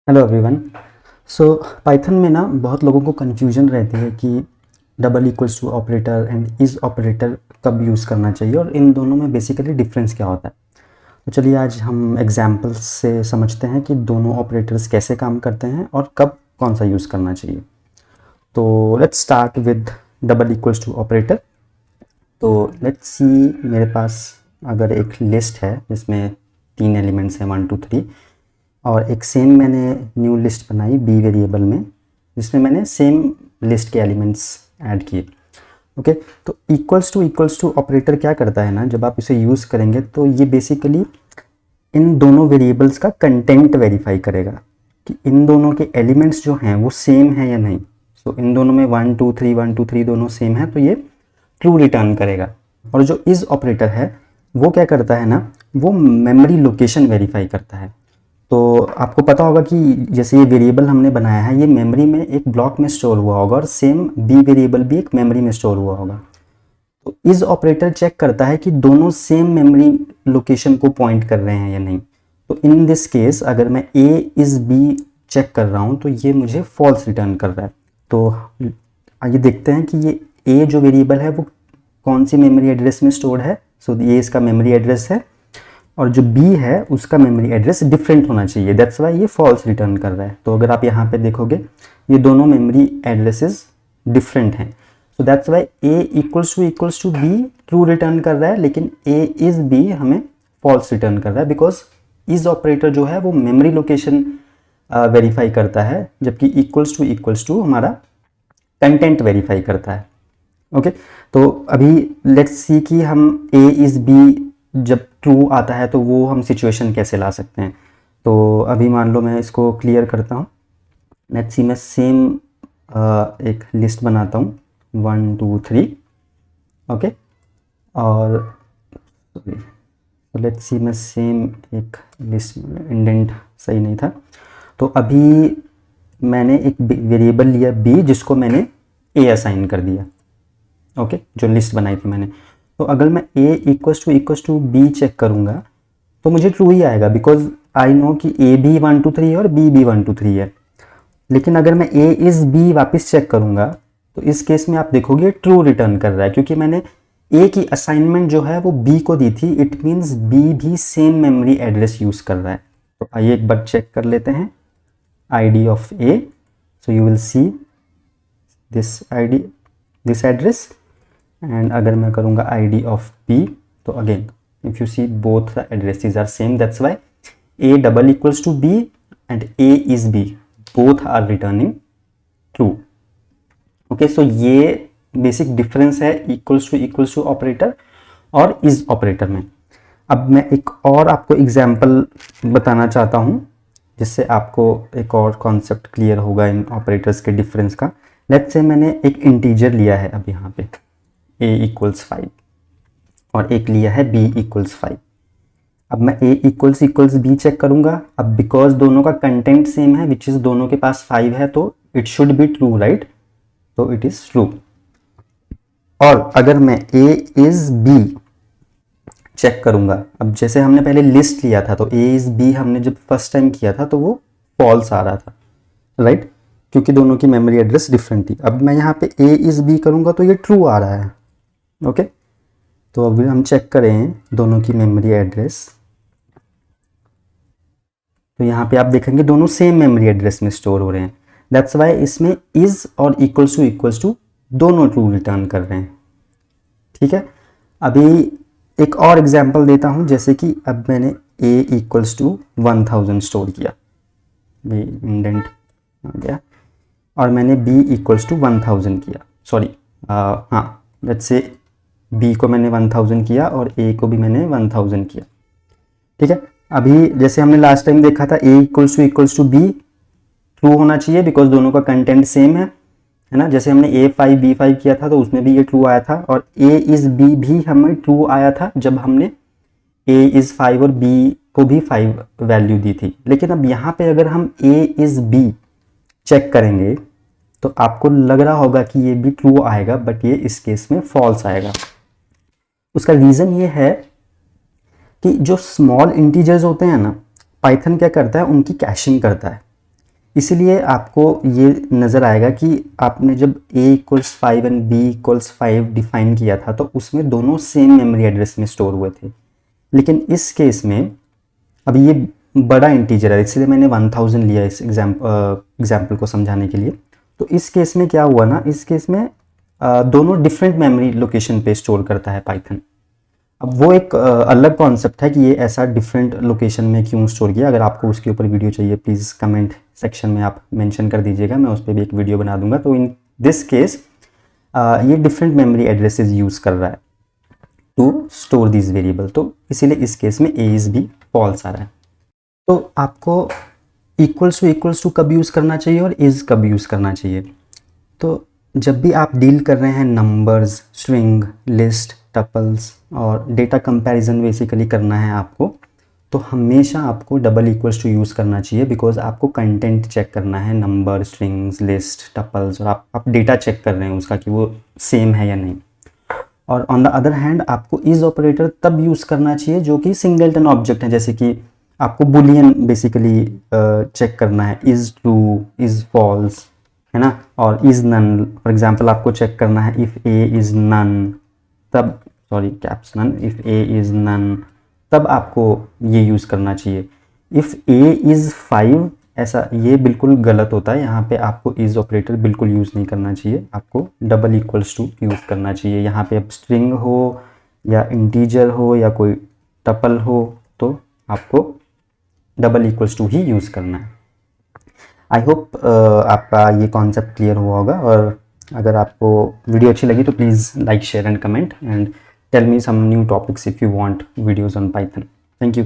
Hello everyone. सो Python में ना बहुत लोगों को कन्फ्यूजन रहती है कि double equals to operator and is operator कब यूज़ करना चाहिए और इन दोनों में बेसिकली डिफरेंस क्या होता है। तो चलिए आज हम एग्जांपल्स से समझते हैं कि दोनों ऑपरेटर्स कैसे काम करते हैं और कब कौन सा यूज़ करना चाहिए। तो let's start with double equals to operator. तो लेट्स सी, मेरे पास अगर एक लिस्ट है जिसमें 3 एलिमेंट्स हैं 1 2 3 और एक सेम मैंने न्यू लिस्ट बनाई बी वेरिएबल में जिसमें मैंने सेम लिस्ट के एलिमेंट्स ऐड किए। ओके, तो इक्वल्स टू ऑपरेटर क्या करता है ना, जब आप इसे यूज़ करेंगे तो ये बेसिकली इन दोनों वेरिएबल्स का कंटेंट वेरीफाई करेगा कि इन दोनों के एलिमेंट्स जो हैं वो सेम है या नहीं। सो इन दोनों में 1 2 3 दोनों सेम है तो ये ट्रू रिटर्न करेगा। और जो इज़ ऑपरेटर है वो क्या करता है ना, वो मेमोरी लोकेशन वेरीफाई करता है। तो आपको पता होगा कि जैसे ये वेरिएबल हमने बनाया है ये मेमोरी में एक ब्लॉक में स्टोर हुआ होगा और सेम बी वेरिएबल भी एक मेमोरी में स्टोर हुआ होगा। तो इस ऑपरेटर चेक करता है कि दोनों सेम मेमोरी लोकेशन को पॉइंट कर रहे हैं या नहीं। तो इन दिस केस अगर मैं ए इज़ बी चेक कर रहा हूँ तो ये मुझे फॉल्स रिटर्न कर रहा है। तो आइए देखते हैं कि ये ए जो वेरिएबल है वो कौन सी मेमोरी एड्रेस में स्टोर्ड है। सो ये इसका मेमोरी एड्रेस है और जो B है उसका मेमोरी एड्रेस डिफरेंट होना चाहिए, दैट्स वाई ये फॉल्स रिटर्न कर रहा है। तो अगर आप यहाँ पे देखोगे ये दोनों मेमोरी एड्रेसेस डिफरेंट हैं, so that's why A equals to B true return कर रहा है, लेकिन A इज़ B हमें फॉल्स रिटर्न कर रहा है बिकॉज इज ऑपरेटर जो है वो मेमोरी लोकेशन वेरीफाई करता है, जबकि इक्वल्स टू हमारा कंटेंट वेरीफाई करता है। ओके, तो अभी लेट्स सी कि हम A इज़ B जब ट्रू आता है तो वो हम सिचुएशन कैसे ला सकते हैं। तो अभी मान लो मैं इसको क्लियर करता हूँ। लेट्स सी मैं सेम एक लिस्ट बनाता हूँ 1 2 3। ओके, और लेट्स सी मैं सेम एक लिस्ट, इंडेंट सही नहीं था। तो अभी मैंने एक वेरिएबल लिया b जिसको मैंने a असाइन कर दिया। ओके, जो लिस्ट बनाई थी मैंने। तो अगर मैं a equals to b check करूँगा तो मुझे ट्रू ही आएगा बिकॉज आई नो कि a भी 1 2 3 है और b भी 1 2 3 है। लेकिन अगर मैं a इज़ b वापस चेक करूँगा तो इस केस में आप देखोगे ट्रू रिटर्न कर रहा है क्योंकि मैंने a की असाइनमेंट जो है वो b को दी थी। इट मीन्स b भी सेम मेमोरी एड्रेस यूज़ कर रहा है। तो आइए एक बार चेक कर लेते हैं id of a। So you will see this address and अगर मैं करूँगा id ऑफ b तो again if you see both the addresses are same, that's why a double equals to b and a is b both are returning true. Okay, so ये basic difference है equals to operator और is operator में। अब मैं एक और आपको example बताना चाहता हूँ जिससे आपको एक और कॉन्सेप्ट क्लियर होगा इन ऑपरेटर्स के डिफरेंस का। लेट्स से मैंने एक इंटीजर लिया है अब यहाँ पे a इक्वल्स 5 और एक लिया है b इक्वल्स 5। अब मैं a इक्वल्स b चेक करूँगा। अब बिकॉज दोनों का कंटेंट सेम है विच इज़ दोनों के पास 5 है तो it should be true, right? तो इट इज़ ट्रू। और अगर मैं a इज़ b चेक करूँगा, अब जैसे हमने पहले लिस्ट लिया था तो a इज़ b हमने जब फर्स्ट टाइम किया था तो वो फॉल्स आ रहा था, राइट? क्योंकि दोनों की मेमोरी एड्रेस डिफरेंट थी। अब मैं यहाँ पे a इज़ b करूँगा तो ये ट्रू आ रहा है। ओके, तो अभी हम चेक करें दोनों की मेमोरी एड्रेस तो यहाँ पे आप देखेंगे दोनों सेम मेमोरी एड्रेस में स्टोर हो रहे हैं। दैट्स वाई इसमें इज और इक्वल्स टू दोनों ट्रू रिटर्न कर रहे हैं। ठीक है, अभी एक और एग्जांपल देता हूँ। जैसे कि अब मैंने a इक्वल्स टू 1000 स्टोर किया, ये इंडेंट आ गया, और मैंने b इक्वल्स टू 1000 किया, सॉरी हाँ लेट्स से b को मैंने 1000 किया और a को भी मैंने 1000 किया। ठीक है, अभी जैसे हमने लास्ट टाइम देखा था a equals to b true होना चाहिए बिकॉज दोनों का कंटेंट सेम है ना। जैसे हमने a5 b5 किया था तो उसमें भी ये ट्रू आया था और a इज़ b भी हमें ट्रू आया था जब हमने a इज़ 5 और b को भी 5 वैल्यू दी थी। लेकिन अब यहाँ पे अगर हम a इज़ b चेक करेंगे तो आपको लग रहा होगा कि ये भी ट्रू आएगा, बट ये इस केस में फॉल्स आएगा। उसका रीज़न ये है कि जो स्मॉल इंटीजर्स होते हैं ना, पाइथन क्या करता है, उनकी कैशिंग करता है। इसलिए आपको ये नज़र आएगा कि आपने जब a=5 एंड b=5 डिफाइन किया था तो उसमें दोनों सेम मेमोरी एड्रेस में स्टोर हुए थे। लेकिन इस केस में अब ये बड़ा इंटीजर है, इसलिए मैंने 1000 लिया इस एग्जाम्पल को समझाने के लिए। तो इस केस में क्या हुआ ना, इस केस में दोनों डिफरेंट मेमोरी लोकेशन पे स्टोर करता है पाइथन। अब वो एक अलग कॉन्सेप्ट है कि ये ऐसा डिफरेंट लोकेशन में क्यों स्टोर किया। अगर आपको उसके ऊपर वीडियो चाहिए प्लीज़ कमेंट सेक्शन में आप मेंशन कर दीजिएगा, मैं उस पर भी एक वीडियो बना दूंगा। तो इन दिस केस ये डिफरेंट मेमोरी एड्रेसेस यूज़ कर रहा है टू स्टोर दिस वेरिएबल, तो इसीलिए इस केस में ए इज़ बी फॉल्स आ रहा है। तो आपको इक्वल्स टू कब यूज़ करना चाहिए और इज़ कब यूज़ करना चाहिए। तो जब भी आप डील कर रहे हैं नंबर्स, स्ट्रिंग, लिस्ट, टपल्स और डेटा कंपैरिजन बेसिकली करना है आपको, तो हमेशा आपको डबल इक्वल्स टू यूज़ करना चाहिए, बिकॉज आपको कंटेंट चेक करना है, नंबर, स्ट्रिंग्स, लिस्ट, टपल्स, और आप डेटा चेक कर रहे हैं उसका कि वो सेम है या नहीं। और ऑन द अदर हैंड आपको इज़ ऑपरेटर तब यूज़ करना चाहिए जो कि सिंगलटन ऑब्जेक्ट है, जैसे कि आपको बुलियन बेसिकली चेक करना है, इज़ ट्रू, इज़ फॉल्स, है ना, और इज़ नन। फॉर एग्जांपल आपको चेक करना है इफ़ ए इज़ नन, तब caps none, if A is none, तब आपको ये यूज़ करना चाहिए। इफ़ ए इज़ 5, ऐसा ये बिल्कुल गलत होता है, यहाँ पे आपको इज़ ऑपरेटर बिल्कुल यूज़ नहीं करना चाहिए, आपको डबल इक्वल्स टू यूज़ करना चाहिए। यहाँ पे अब स्ट्रिंग हो या इंटीजर हो या कोई टपल हो तो आपको डबल इक्वल्स टू ही यूज़ करना है। आई होप आपका ये कॉन्सेप्ट क्लियर हुआ होगा, और अगर आपको वीडियो अच्छी लगी तो please like, share and comment, and tell me some new topics if you want videos on Python. Thank you.